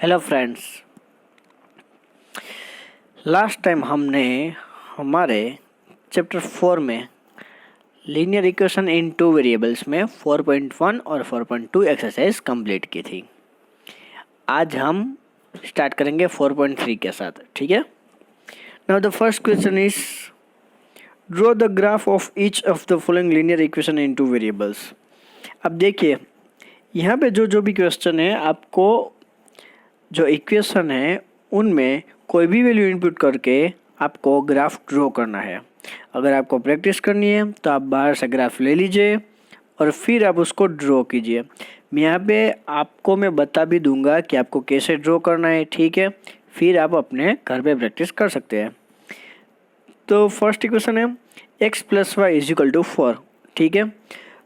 Hello friends, last time हमने हमारे chapter 4 में linear equation in two variables में 4.1 और 4.2 एक्सरसाइज कंप्लीट की थी। आज हम स्टार्ट करेंगे 4.3 के साथ, ठीक है। Now the first question is draw the graph of each of the following linear equation in two variables. अब देखिए यहाँ पे जो भी क्वेश्चन है, आपको जो इक्वेशन है उनमें कोई भी वैल्यू इनपुट करके आपको ग्राफ ड्रॉ करना है। अगर आपको प्रैक्टिस करनी है तो आप बाहर से ग्राफ ले लीजिए और फिर आप उसको ड्रॉ कीजिए। मैं यहाँ पे आपको बता भी दूंगा कि आपको कैसे ड्रॉ करना है, ठीक है। फिर आप अपने घर पे प्रैक्टिस कर सकते हैं। तो फर्स्ट इक्वेशन है x + y = 4, ठीक है।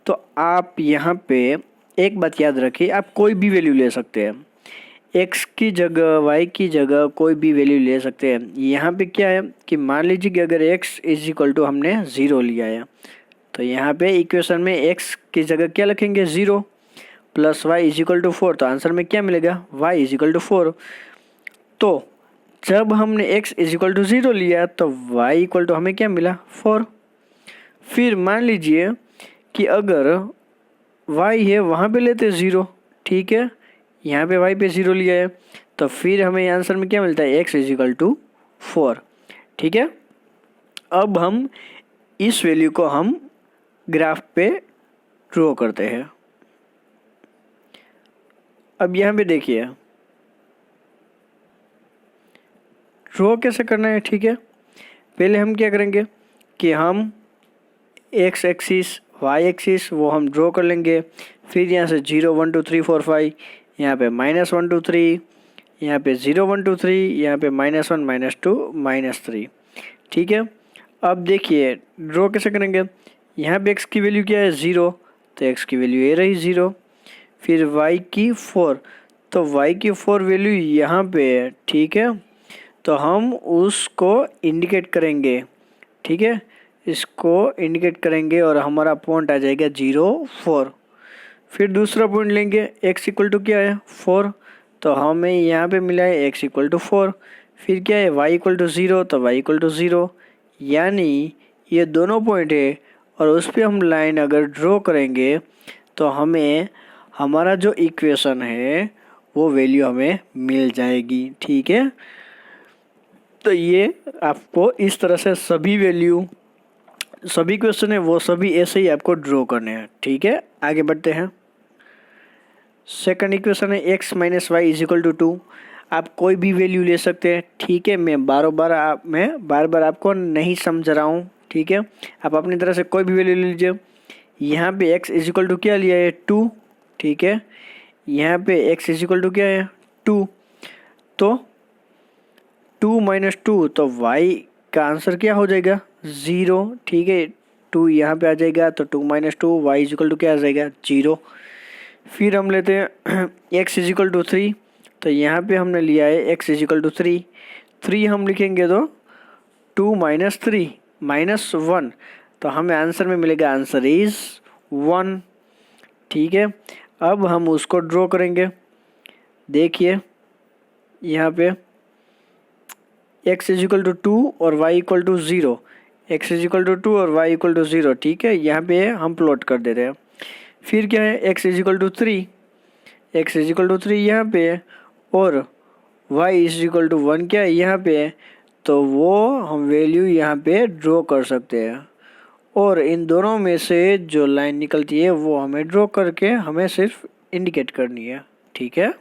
तो आप यहाँ पे एक बात याद रखिए, आप कोई भी वैल्यू ले सकते हैं। x की जगह y की जगह कोई भी वैल्यू ले सकते हैं। यहाँ पे क्या है कि मान लीजिए कि अगर x = हमने 0 लिया है, तो यहाँ पे इक्वेशन में x की जगह क्या लिखेंगे 0 + y = 4। तो आंसर में क्या मिलेगा y = 4। तो जब हमने x = 0 लिया तो y = हमें क्या मिला 4। फिर मान लीजिए कि अगर y है वहाँ पे लेते 0, ठीक है। यहाँ पे y पे 0 लिया है तो फिर हमें आंसर में क्या मिलता है x = 4, ठीक है। अब हम इस वैल्यू को हम ग्राफ पे ड्रॉ करते हैं। अब यहाँ पे देखिए ड्रॉ कैसे करना है, ठीक है। पहले हम क्या करेंगे कि हम x एक्सिस y एक्सिस वो हम ड्रॉ कर लेंगे। फिर यहाँ से 0 1 2 3 4 5, यहाँ पे -1 2 3, यहाँ पे 0 1 2 3, यहाँ पे -1 -2 -3, ठीक है। अब देखिए ड्रॉ कैसे करेंगे। यहाँ पे x की वैल्यू क्या है 0, तो x की वैल्यू ये रही 0। फिर y की 4, तो y की 4 वैल्यू यहाँ पे है, ठीक है। तो हम उसको इंडिकेट करेंगे, ठीक है। इसको इंडिकेट करेंगे और हमारा पॉइंट आ जाएगा 0 4। फिर दूसरा पॉइंट लेंगे, x = क्या है 4, तो हमें यहाँ पे मिला है x = 4। फिर क्या है y = 0, तो y = 0, यानी ये दोनों पॉइंट है और उस पर हम लाइन अगर ड्रॉ करेंगे तो हमें हमारा जो इक्वेशन है वो वैल्यू हमें मिल जाएगी, ठीक है। तो ये आपको इस तरह से सभी क्वेश्चन है वो सभी ऐसे ही आपको ड्रॉ करने हैं, ठीक है। आगे बढ़ते हैं। सेकंड इक्वेशन है x - y = 2। आप कोई भी वैल्यू ले सकते हैं, ठीक है। मैं बार बार आपको नहीं समझ रहा हूँ, ठीक है। आप अपनी तरह से कोई भी वैल्यू ले लीजिए। यहाँ पे x = क्या लिया है 2, ठीक है। यहाँ पे x = क्या है 2, तो 2 - 2, तो y का आंसर क्या हो जाएगा 0, ठीक है। 2 यहाँ पे आ जाएगा तो 2 - 2 y = क्या आ जाएगा 0। फिर हम लेते हैं x = 3, तो यहाँ पे हमने लिया है x = 3। 3 हम लिखेंगे तो 2 - 3 -1, तो हमें आंसर में मिलेगा आंसर इज 1, ठीक है। अब हम उसको ड्रॉ करेंगे। देखिए यहाँ पे x = 2 और y = 0, x = 2 और y = 0, ठीक है। यहाँ पे हम प्लॉट कर देते हैं। फिर क्या है x = 3, x = 3 यहाँ पे है और y = 1 क्या है यहाँ पे है, तो वो हम वैल्यू यहाँ पे ड्रॉ कर सकते हैं। और इन दोनों में से जो लाइन निकलती है वो हमें ड्रॉ करके हमें सिर्फ इंडिकेट करनी है, ठीक है।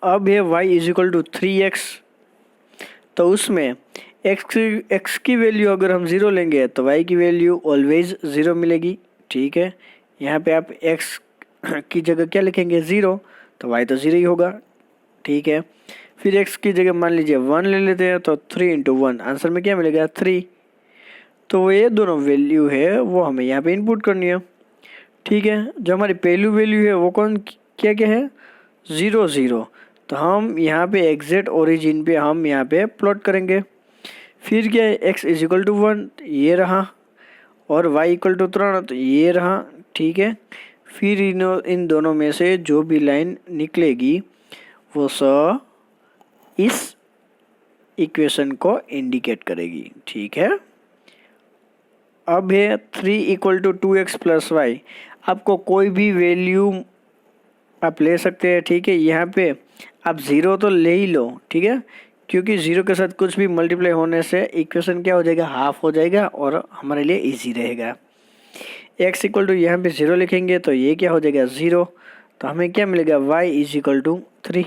अब है y = 3x, तो उसमें x की वैल्यू अगर हम 0 लेंगे तो y की वैल्यू ऑलवेज 0 मिलेगी, ठीक है। यहाँ पे आप x की जगह क्या लिखेंगे 0, तो y तो 0 ही होगा, ठीक है। फिर x की जगह मान लीजिए 1 ले लेते हैं, तो 3 × 1 आंसर में क्या मिलेगा 3। तो ये दोनों वैल्यू है वो हमें यहाँ पे इनपुट करनी है, ठीक है। जो हमारी पहली वैल्यू है वो क्या है 0 0, तो हम यहाँ पे एग्जैक्ट ओरिजिन पे हम यहाँ पे प्लॉट करेंगे। फिर क्या है x = 1, ये रहा, और y = 3, तो ये रहा, ठीक है। फिर इन दोनों में से जो भी लाइन निकलेगी वो इस इक्वेशन को इंडिकेट करेगी। ठीक है। अब है 3 = 2x + y। आपको कोई भी वैल्यू आप ले सकते हैं। ठीक है। यहाँ पे आप 0 तो ले ही लो। ठीक है, क्योंकि 0 के साथ कुछ भी मल्टीप्लाई होने से इक्वेशन क्या हो जाएगा, हाफ हो जाएगा और हमारे लिए इजी रहेगा। x = यहाँ पे 0 लिखेंगे तो ये क्या हो जाएगा 0, तो हमें क्या मिलेगा y = 3।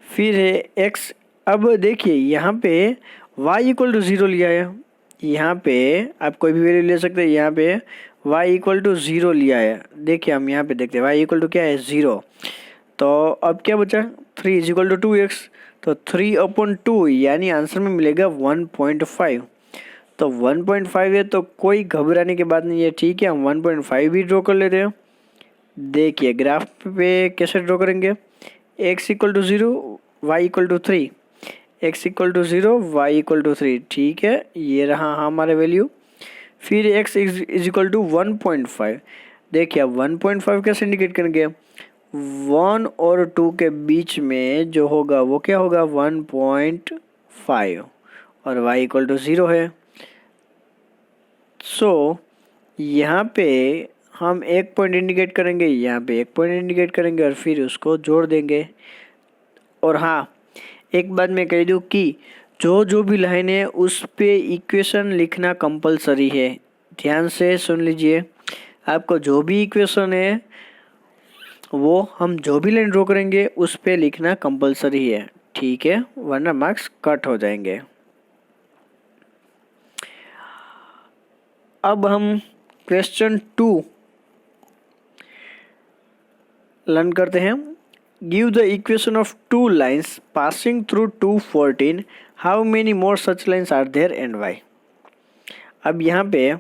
फिर है x। अब देखिए यहाँ पे y = 0 लिया है, यहाँ पे आप कोई भी वैल्यू ले सकते हैं। यहाँ पे y = 0 लिया है। देखिए हम यहाँ पे देखते हैं y = क्या है 0, तो अब क्या बचा 3 = 2x, तो 3/2 यानी आंसर में मिलेगा 1.5। तो 1.5 है तो कोई घबराने की बात नहीं है। ठीक है, हम 1.5 भी ड्रॉ कर लेते हैं। देखिए ग्राफ पे कैसे ड्रॉ करेंगे, x = 0 y = 3, x = 0 y = 3। ठीक है, ये रहा हमारे वैल्यू। फिर x = 1.5। देखिए अब 1.5 कैसे इंडिकेट करेंगे, 1 और 2 के बीच में जो होगा वो क्या होगा 1.5 और y = 0 है। सो यहाँ पे हम एक पॉइंट इंडिकेट करेंगे, यहाँ पे एक पॉइंट इंडिकेट करेंगे और फिर उसको जोड़ देंगे। और हाँ, एक बात मैं कह दूँ कि जो भी लाइन है उस पे इक्वेशन लिखना कंपलसरी है। ध्यान से सुन लीजिए, आपको जो भी इक्वेशन है वो हम जो भी लाइन ड्रॉ करेंगे उस पे लिखना कंपलसरी है। ठीक है, वरना मार्क्स कट हो जाएंगे। अब हम क्वेश्चन 2 लर्न करते हैं। Give the equation of 2 lines passing through 214, how many more such lines are there and why. अब यहाँ पे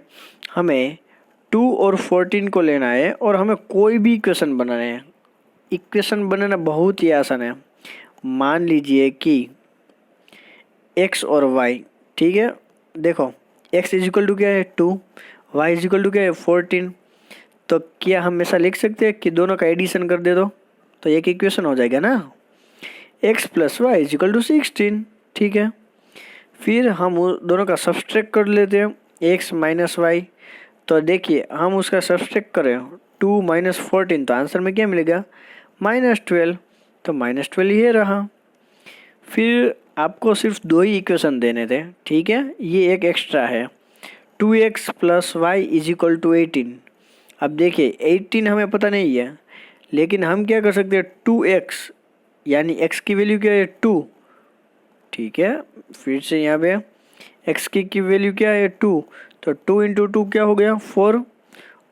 हमें 2 और 14 को लेना है और हमें कोई भी इक्वेशन बनाना है। इक्वेशन बनाना बहुत ही आसान है। मान लीजिए कि x और y, ठीक है, देखो x = क्या है 2, y = क्या है 14। तो क्या हम ऐसा लिख सकते हैं कि दोनों का एडिशन कर दे दो तो एक इक्वेशन हो जाएगा ना, x + y = 16। ठीक है, फिर हम दोनों का सब्सट्रैक्ट कर लेते हैं x - y। तो देखिए हम उसका सब्सट्रैक्ट करें 2 - 14 तो आंसर में क्या मिलेगा -12। तो -12 ये रहा। फिर आपको सिर्फ 2 ही इक्वेशन देने थे। ठीक है, ये एक एक्स्ट्रा है 2x + y = 18। अब देखिए 18 हमें पता नहीं है, लेकिन हम क्या कर सकते हैं 2x यानी x की वैल्यू क्या है 2। ठीक है, फिर से यहाँ पे x की वैल्यू क्या है 2, तो 2 × 2 क्या हो गया 4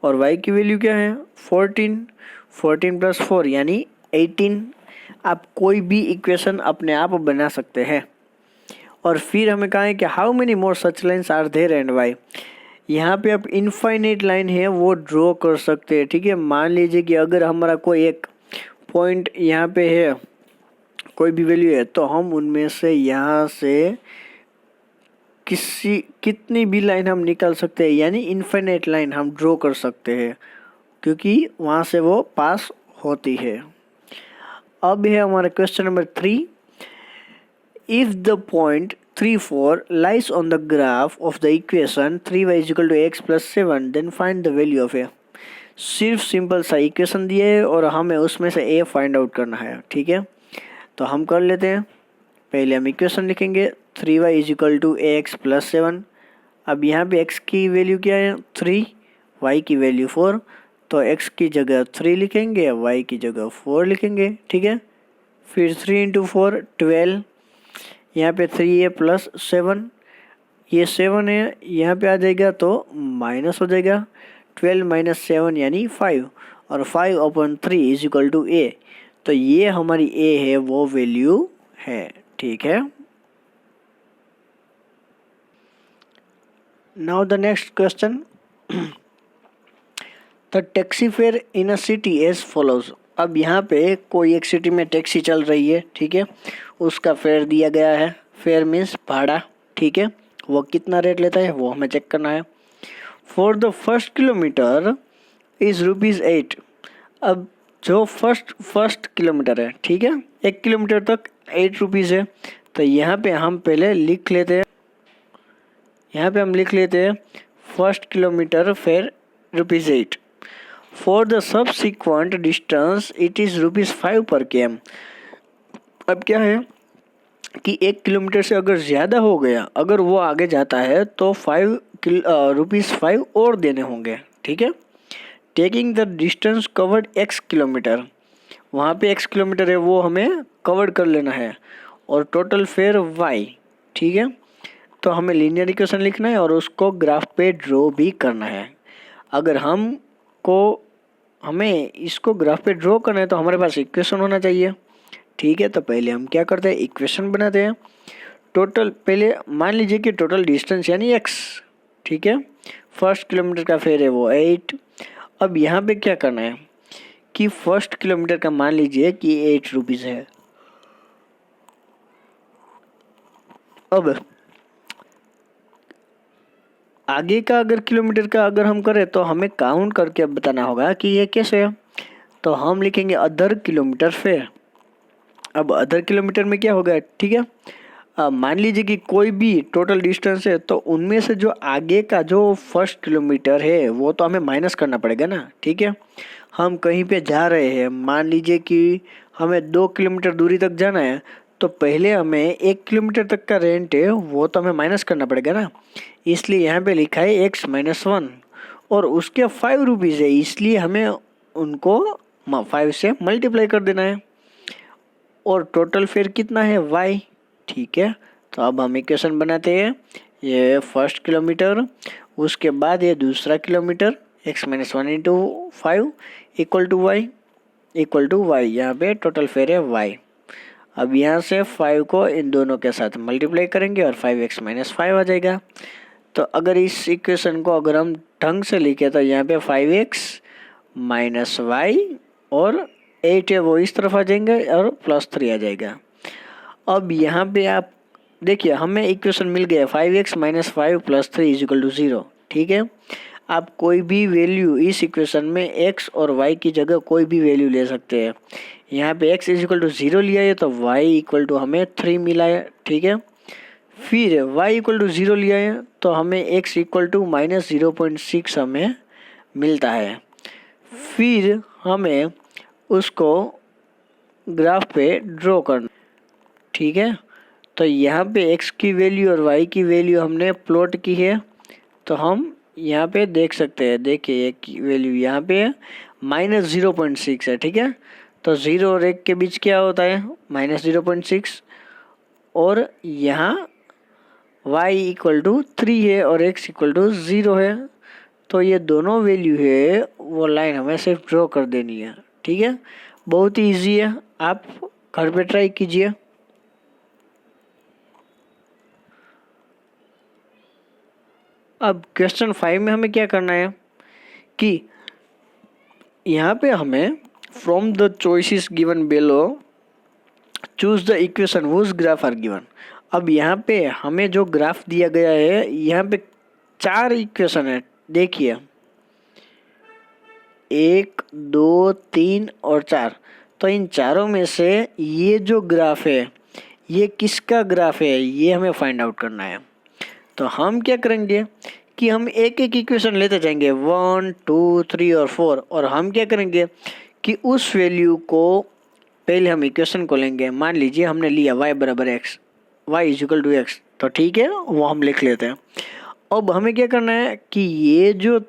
और y की वैल्यू क्या है 14, 14 + 4 यानी 18। आप कोई भी इक्वेशन अपने आप बना सकते हैं। और फिर हमें कहा है कि how many more such lines are there and why. यहाँ पे आप इनफाइनाइट लाइन है वो ड्रॉ कर सकते हैं। ठीक है, मान लीजिए कि अगर हमारा कोई एक पॉइंट यहाँ पे है, कोई भी वैल्यू है, तो हम उनमें से यहाँ से कितनी भी लाइन हम निकाल सकते हैं, यानी इनफाइनाइट लाइन हम ड्रॉ कर सकते हैं, क्योंकि वहाँ से वो पास होती है। अब है हमारा question number 3। If the point 3, 4 lies on the graph of the equation 3y = x + 7, then find the value of a। सिर्फ सिंपल सा इक्वेशन दिए है और हमें उसमें से a फाइंड आउट करना है। ठीक है, तो हम कर लेते हैं। पहले हम इक्वेशन लिखेंगे 3y = ax + 7। अब यहाँ पे x की वैल्यू क्या है 3, y की वैल्यू 4, तो x की जगह 3 लिखेंगे, y की जगह 4 लिखेंगे। ठीक है, फिर 3 × 4 12, यहाँ पे 3 है + 7, ये 7 है, यहाँ पे आ जाएगा तो माइनस हो जाएगा 12 - 7 यानी 5 और 5/3 = a। तो ये हमारी a है वो वैल्यू है। ठीक है, now the next question. The taxi fare in a city as follows. अब यहाँ पे कोई एक सिटी में टैक्सी चल रही है। ठीक है, उसका फेयर दिया गया है, फेयर मीन्स भाड़ा। ठीक है, वो कितना रेट लेता है वो हमें चेक करना है। For the first kilometre is ₹8। अब जो फर्स्ट किलोमीटर है, ठीक है, 1 किलोमीटर तक ₹8 है, तो यहाँ पे हम पहले लिख लेते हैं, फर्स्ट किलोमीटर फिर ₹8। For the subsequent distance it is ₹5 पर km। अब क्या है कि 1 किलोमीटर से अगर ज़्यादा हो गया, अगर वो आगे जाता है तो ₹5 और देने होंगे, ठीक है। Taking the distance covered x kilometre, वहाँ पे x किलोमीटर है वो हमें कवर कर लेना है, और टोटल फेयर y, ठीक है। तो हमें लीनियर इक्वेशन लिखना है और उसको ग्राफ पे ड्रॉ भी करना है। अगर हमें इसको ग्राफ पे ड्रॉ करना है तो हमारे पास इक्वेशन होना चाहिए, ठीक है। तो पहले हम क्या करते हैं, इक्वेशन बनाते हैं। टोटल पहले मान लीजिए कि टोटल डिस्टेंस यानी x, ठीक है, फर्स्ट किलोमीटर का फेयर है वो 8। अब यहाँ पे क्या करना है कि फर्स्ट किलोमीटर का मान लीजिए कि ₹8 है। अब आगे का अगर किलोमीटर का अगर हम करें तो हमें काउंट करके अब बताना होगा कि ये कैसे है। तो हम लिखेंगे अदर किलोमीटर फेयर। अब अदर किलोमीटर में क्या होगा, ठीक है, मान लीजिए कि कोई भी टोटल डिस्टेंस है, तो उनमें से जो आगे का जो फर्स्ट किलोमीटर है वो तो हमें माइनस करना पड़ेगा ना, ठीक है। हम कहीं पे जा रहे हैं, मान लीजिए कि हमें 2 किलोमीटर दूरी तक जाना है, तो पहले हमें 1 किलोमीटर तक का रेंट है वो तो हमें माइनस करना पड़ेगा ना, इसलिए यहाँ पे लिखा है x-1 और उसके ₹5 है, इसलिए हमें उनको 5 से मल्टीप्लाई कर देना है, और टोटल फिर कितना है y, ठीक है। तो अब हम इक्वेशन बनाते हैं, ये फर्स्ट किलोमीटर, उसके बाद ये दूसरा kilometre, x-1 into 5 equal to y, यहाँ पे टोटल फेयर है y। अब यहाँ से 5 को इन दोनों के साथ मल्टीप्लाई करेंगे और 5x-5 आ जाएगा। तो अगर इस इक्वेशन को अगर हम ढंग से लिखे तो यहाँ पे 5x - y और 8 है वो इस तरफ आ जाएंगे और +3 आ जाएगा। अब यहाँ पे आप देखिए हमें इक्वेशन मिल गया 5x - 5 + 3 = 0, ठीक है। आप कोई भी वैल्यू इस इक्वेशन में x और y की जगह कोई भी वैल्यू ले सकते हैं। यहाँ पे x = 0 लिया है तो y = हमें 3 मिला है, ठीक है। फिर y = 0 लिया है तो हमें x = -0.6 हमें मिलता है। फिर हमें उसको ग्राफ पे ड्रॉ करना, ठीक है। तो यहाँ पे x की वैल्यू और y की वैल्यू हमने प्लॉट की है, तो हम यहाँ पे देख सकते हैं। देखिए एक वैल्यू यहाँ पे -0.6 है, ठीक है। तो 0 और 1 के बीच क्या होता है, -0.6, और यहाँ y = 3 है और x = 0 है। तो ये दोनों वैल्यू है वो लाइन हमें सिर्फ ड्रॉ कर देनी है, ठीक है। बहुत ही ईजी है, आप घर पे ट्राई कीजिए। अब क्वेश्चन 5 में हमें क्या करना है कि यहाँ पे हमें from the choices given below choose the equation which graph are given. अब यहाँ पे हमें जो ग्राफ दिया गया है, यहाँ पे 4 इक्वेशन है, देखिए 1, 2, 3 और 4। तो इन चारों में से ये जो ग्राफ है ये किसका ग्राफ है, ये हमें फाइंड आउट करना है। तो हम क्या करेंगे कि हम एक एक इक्वेशन लेते जाएंगे 1, 2, 3 और 4, और हम क्या करेंगे कि उस वैल्यू को पहले हम इक्वेशन को लेंगे। मान लीजिए हमने लिया y = x, y = x, तो ठीक है वो हम लिख लेते हैं। अब हमें क्या करना है कि ये जो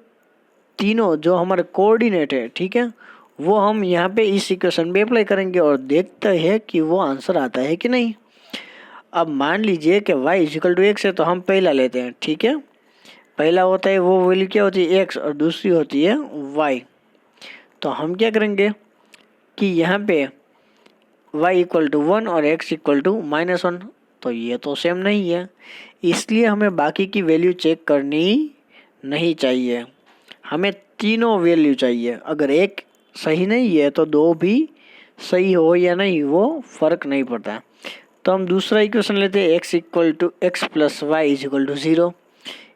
तीनों जो हमारे कोऑर्डिनेट है, ठीक है, वो हम यहाँ पे इस इक्वेशन में अप्लाई करेंगे और देखते हैं कि वो आंसर आता है कि नहीं। अब मान लीजिए कि y = x है तो हम पहला लेते हैं, ठीक है। पहला होता है वो वैल्यू क्या होती है x और दूसरी होती है y। तो हम क्या करेंगे कि यहाँ पे y = 1 और x = -1, तो ये तो सेम नहीं है, इसलिए हमें बाकी की वैल्यू चेक करनी नहीं चाहिए। हमें तीनों वैल्यू चाहिए, अगर एक सही नहीं है तो दो भी सही हो या नहीं वो फ़र्क नहीं पड़ता। तो हम दूसरा इक्वेशन लेते हैं x + y = 0।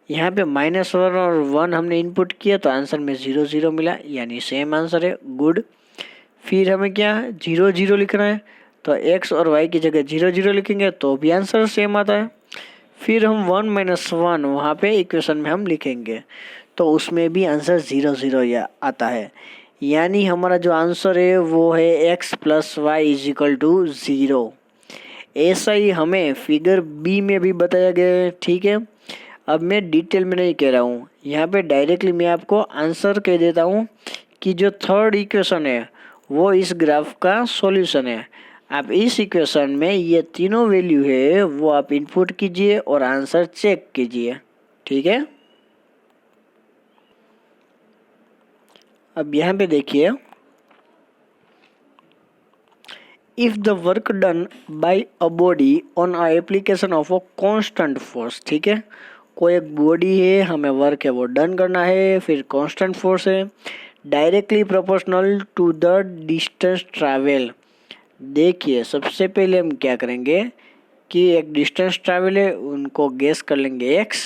यहाँ पे -1 और 1 हमने इनपुट किया तो आंसर में 0 0 मिला, यानी सेम आंसर है, गुड। फिर हमें क्या 0 0 लिखना है, तो x और y की जगह 0 0 लिखेंगे तो भी आंसर सेम आता है। फिर हम 1 - 1 वहाँ पे इक्वेशन में हम लिखेंगे तो उसमें भी आंसर 0 0 आता है, यानी हमारा जो आंसर है वो है x + y = 0। ऐसा ही हमें फिगर बी में भी बताया गया है, ठीक है। अब मैं डिटेल में नहीं कह रहा हूँ, यहाँ पे डायरेक्टली मैं आपको आंसर कह देता हूँ कि जो थर्ड इक्वेशन है वो इस ग्राफ का सॉल्यूशन है। आप इस इक्वेशन में ये तीनों वैल्यू है वो आप इनपुट कीजिए और आंसर चेक कीजिए, ठीक है। अब यहाँ पे देखिए, if the work done by a body on a application of a constant force, ठीक है, कोई एक बॉडी है, हमें वर्क है वो डन करना है, फिर कांस्टेंट फोर्स है, directly proportional to the distance travel. देखिए सबसे पहले हम क्या करेंगे कि एक डिस्टेंस ट्रैवल है उनको गेस कर लेंगे x,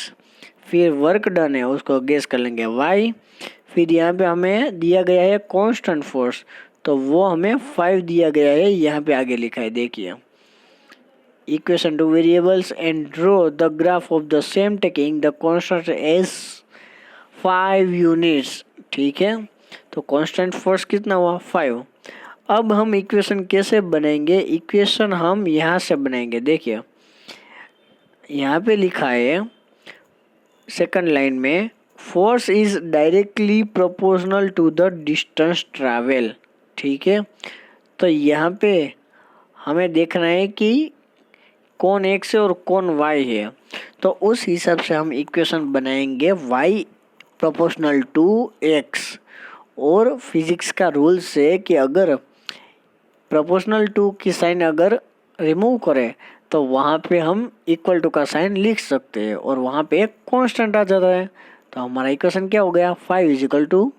फिर वर्क डन है उसको गेस कर लेंगे y, फिर यहाँ पे हमें दिया गया है कांस्टेंट फोर्स तो वो हमें 5 दिया गया है, यहाँ पे आगे लिखा है देखिए, equation two variables and draw the graph of the same taking the constant as 5 units, ठीक है। तो कांस्टेंट फोर्स कितना हुआ 5। अब हम इक्वेशन कैसे बनाएंगे, इक्वेशन हम यहाँ से बनाएंगे, देखिए यहाँ पे लिखा है सेकंड लाइन में force is directly proportional to the distance travel, ठीक है। तो यहाँ पे हमें देखना है कि कौन x है और कौन y है, तो उस हिसाब से हम इक्वेशन बनाएंगे y प्रोपोर्शनल टू x। और फिजिक्स का रूल है कि अगर प्रोपोर्शनल टू की साइन अगर रिमूव करें तो वहाँ पे हम इक्वल टू का साइन लिख सकते हैं और वहाँ पे एक कांस्टेंट आ जाता है। तो हमारा इक्वेशन क्या हो गया 5 equal to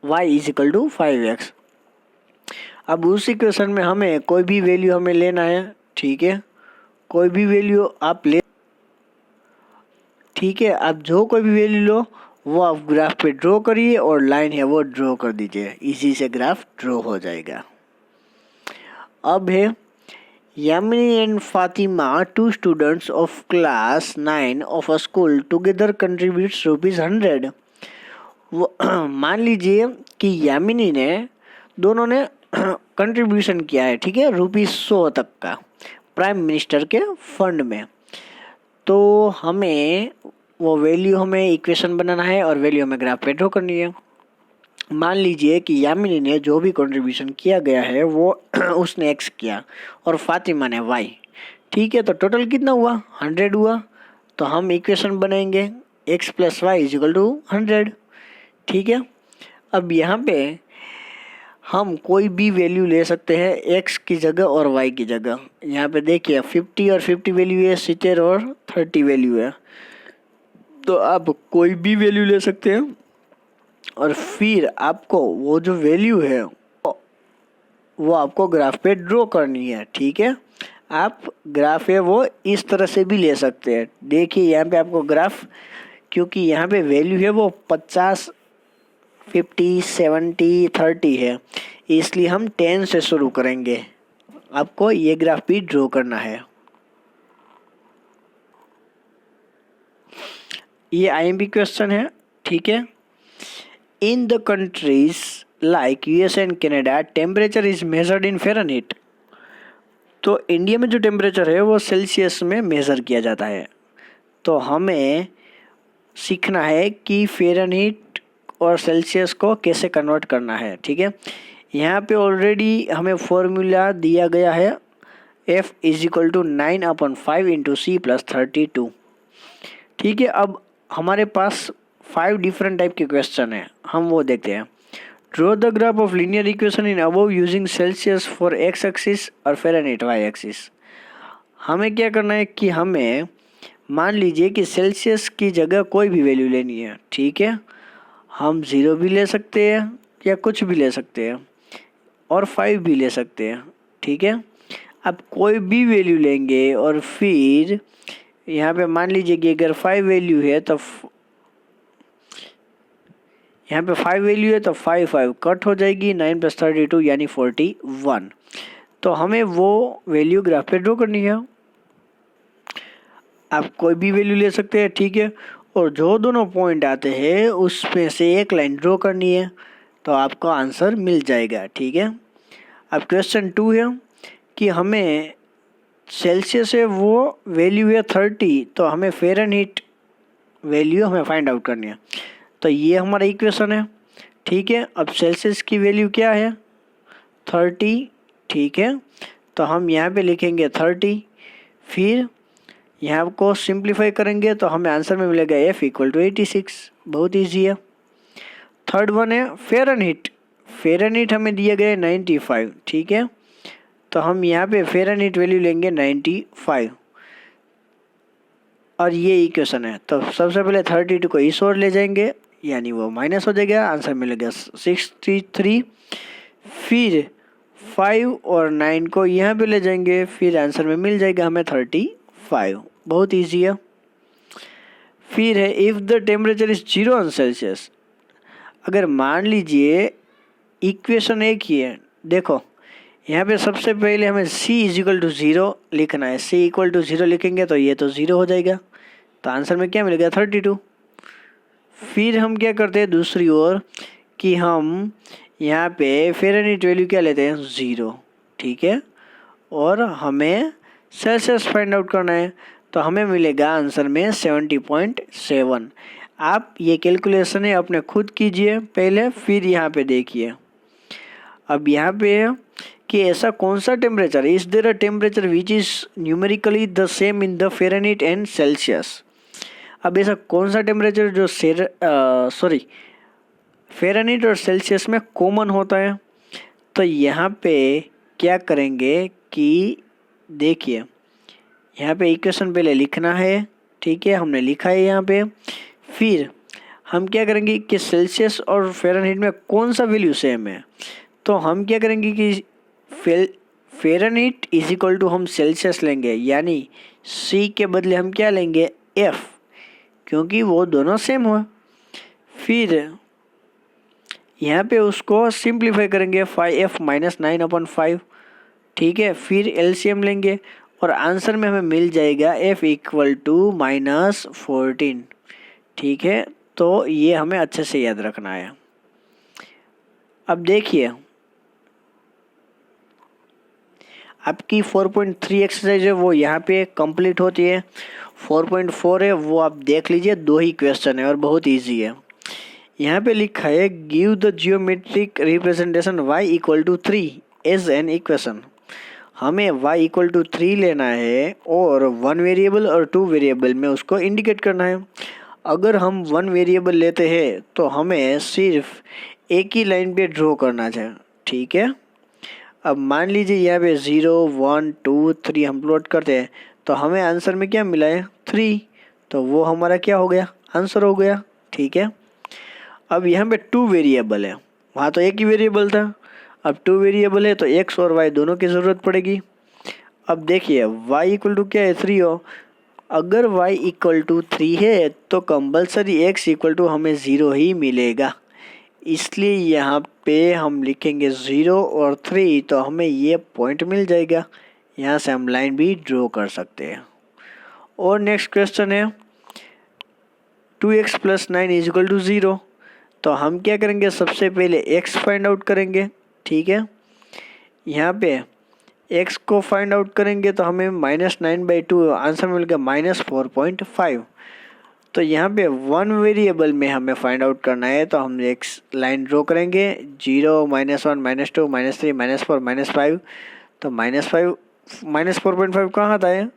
y equal to 5x। अब उस इक्वेशन में हमें कोई भी वैल्यू हमें लेना है, ठीक है, कोई भी वैल्यू आप ले, ठीक है, आप जो कोई भी वैल्यू लो वो आप ग्राफ पे ड्रॉ करिए और लाइन है वो ड्रॉ कर दीजिए, इसी से ग्राफ ड्रॉ हो जाएगा। अब है Yamini and Fatima, 2 students of class 9 of a school together contributes ₹100। वो मान लीजिए कि यामिनी ने दोनों ने कंट्रीब्यूशन किया है, ठीक है, ₹100 तक का प्राइम मिनिस्टर के फंड में। तो हमें वो वैल्यू हमें इक्वेशन बनाना है और वैल्यू हमें ग्राफ पे ड्रॉ करनी है। मान लीजिए कि यामिनी ने जो भी कंट्रीब्यूशन किया गया है वो उसने x किया और फातिमा ने y, ठीक है। तो टोटल कितना हुआ 100 हुआ। तो हम इक्वेशन बनाएंगे x + y = 100, ठीक है। अब यहाँ पे हम कोई भी वैल्यू ले सकते हैं x की जगह और y की जगह। यहाँ पे देखिए 50 और 50 वैल्यू है, 70 और 30 वैल्यू है, तो आप कोई भी वैल्यू ले सकते हैं और फिर आपको वो जो वैल्यू है वो आपको ग्राफ पे ड्रॉ करनी है, ठीक है। आप ग्राफ है वो इस तरह से भी ले सकते हैं। देखिए यहाँ पे आपको ग्राफ, क्योंकि यहाँ पे वैल्यू है वो 50, 50, 70, 30 है, इसलिए हम 10 से शुरू करेंगे। आपको ये ग्राफ भी ड्रॉ करना है। ये IMP क्वेश्चन है, ठीक है। In the countries like US and Canada temperature is measured in Fahrenheit. तो इंडिया में जो टेम्परेचर है वो सेल्सियस में मेज़र किया जाता है। तो हमें सीखना है कि फ़ारेनहीट और सेल्सियस को कैसे कन्वर्ट करना है, ठीक है। यहाँ पे ऑलरेडी हमें फॉर्मूला दिया गया है F = 9/5 × C + 32, ठीक है। अब हमारे पास 5 डिफरेंट टाइप के क्वेश्चन है, हम वो देखते हैं। Draw the graph of linear equation in above using Celsius for x axis और फ़ारेनहीट y एक्सिस। हमें क्या करना है कि हमें मान लीजिए कि सेल्सियस की जगह कोई भी वैल्यू लेनी है, ठीक है। हम 0 भी ले सकते हैं या कुछ भी ले सकते हैं और 5 भी ले सकते हैं, ठीक है। अब कोई भी वैल्यू लेंगे और फिर यहाँ पे मान लीजिए कि अगर 5 वैल्यू है तो यहाँ पे 5 वैल्यू है तो 5 कट हो जाएगी, 9 + 32 यानी 41। तो हमें वो वैल्यू ग्राफ पे ड्रॉ करनी है। आप कोई भी वैल्यू ले सकते हैं, ठीक है। और जो दोनों पॉइंट आते हैं उसमें से एक लाइन ड्रॉ करनी है तो आपको आंसर मिल जाएगा, ठीक है। अब क्वेश्चन 2 है कि हमें सेल्सियस है वो वैल्यू है 30, तो हमें फ़ारेनहीट वैल्यू हमें फाइंड आउट करनी है। तो ये हमारा इक्वेशन है, ठीक है। अब सेल्सियस की वैल्यू क्या है 30, ठीक है। तो हम यहाँ पे लिखेंगे 30, फिर यहाँ को सिंप्लीफाई करेंगे तो हमें आंसर में मिलेगा F = 86। बहुत ईजी है। थर्ड वन है फ़ारेनहीट। फ़ारेनहीट हमें दिया गया है 95, ठीक है। तो हम यहाँ पे फ़ारेनहीट वैल्यू लेंगे 95 और ये इक्वेशन है। तो सबसे पहले 32 को इस ओर ले जाएंगे यानी वो माइनस हो जाएगा, आंसर मिलेगा 63। फिर 5 और 9 को यहाँ पे ले जाएंगे, फिर आंसर में मिल जाएगा हमें 35। बहुत ईजी है। फिर है if the temperature is 0 on Celsius. अगर मान लीजिए इक्वेशन एक ही है, देखो यहाँ पे सबसे पहले हमें C = 0 लिखना है। C = 0 लिखेंगे तो ये तो 0 हो जाएगा, तो आंसर में क्या मिलेगा 32। फिर हम क्या करते हैं दूसरी ओर कि हम यहाँ पे फ़ारेनहीट वैल्यू क्या लेते हैं 0, ठीक है। और हमें सेल्सियस फाइंड आउट करना है तो हमें मिलेगा आंसर में 70.7। आप ये कैलकुलेशन है अपने खुद कीजिए पहले, फिर यहाँ पे देखिए। अब यहाँ पे कि ऐसा कौन सा temperature, is there a temperature which is numerically the same in the Fahrenheit and Celsius. अब ऐसा कौन सा टेम्परेचर जो फ़ारेनहीट और सेल्सियस में कॉमन होता है। तो यहाँ पे क्या करेंगे कि देखिए यहाँ पे इक्वेशन पहले लिखना है, ठीक है, हमने लिखा है यहाँ पे। फिर हम क्या करेंगे कि सेल्सियस और फ़ारेनहीट में कौन सा वैल्यू सेम है। तो हम क्या करेंगे कि फ़ारेनहीट = हम सेल्सियस लेंगे, यानी C के बदले हम क्या लेंगे F, क्योंकि वो दोनों सेम हो। फिर यहाँ पे उसको सिंप्लीफाई करेंगे 5F - 9/5, ठीक है। फिर LCM लेंगे और आंसर में हमें मिल जाएगा F = -14, ठीक है। तो ये हमें अच्छे से याद रखना है। अब देखिए आपकी 4.3 एक्सरसाइज है वो यहाँ पे कंप्लीट होती है। 4.4 है वो आप देख लीजिए, 2 ही क्वेश्चन है और बहुत इजी है। यहाँ पे लिखा है give the geometric representation y = 3 as an equation. हमें y = 3 लेना है और 1 वेरिएबल और 2 वेरिएबल में उसको इंडिकेट करना है। अगर हम 1 वेरिएबल लेते हैं तो हमें सिर्फ एक ही लाइन पे ड्रॉ करना चाहिए, ठीक है। अब मान लीजिए यहाँ पे 0 1 2 3 हम प्लॉट करते हैं तो हमें आंसर में क्या मिला है 3, तो वो हमारा क्या हो गया आंसर हो गया, ठीक है। अब यहाँ पे 2 वेरिएबल है, वहाँ तो एक ही वेरिएबल था। अब 2 वेरिएबल है तो x और y दोनों की ज़रूरत पड़ेगी। अब देखिए y = क्या है 3 हो। अगर y = 3 है तो कंपल्सरी x = हमें 0 ही मिलेगा, इसलिए यहाँ पे हम लिखेंगे 0 और 3 तो हमें ये पॉइंट मिल जाएगा। यहाँ से हम लाइन भी ड्रॉ कर सकते हैं। और नेक्स्ट क्वेश्चन है 2x + 9 = 0। तो हम क्या करेंगे सबसे पहले x फाइंड आउट करेंगे, ठीक है। यहाँ पे x को फाइंड आउट करेंगे तो हमें -9/2 आंसर मिलेगा -4.5। तो यहाँ पे 1 वेरिएबल में हमें फाइंड आउट करना है तो हम एक लाइन ड्रॉ करेंगे 0 -1 -2 -3 -4 -5। तो -4.5 कहाँ आता है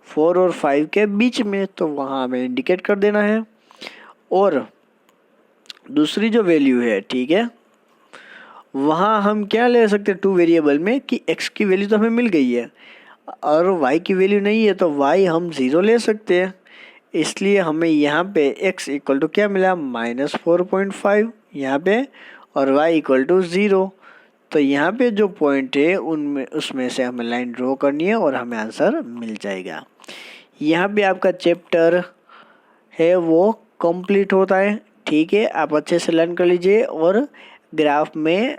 4 और 5 के बीच में, तो वहाँ हमें इंडिकेट कर देना है। और दूसरी जो वैल्यू है, ठीक है, वहाँ हम क्या ले सकते हैं 2 वेरिएबल में कि x की वैल्यू तो हमें मिल गई है और y की वैल्यू नहीं है, तो y हम 0 ले सकते हैं। इसलिए हमें यहाँ पे x = क्या मिला -4.5 यहाँ पे और y = 0। तो यहाँ पे जो पॉइंट है उसमें से हमें लाइन ड्रॉ करनी है और हमें आंसर मिल जाएगा। यहाँ पे आपका चैप्टर है वो कंप्लीट होता है। ठीक है, आप अच्छे से लर्न कर लीजिए और ग्राफ में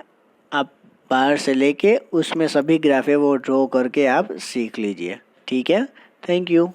आप बाहर से लेके उसमें सभी ग्राफ है वो ड्रॉ करके आप सीख लीजिए। ठीक है, थैंक यू।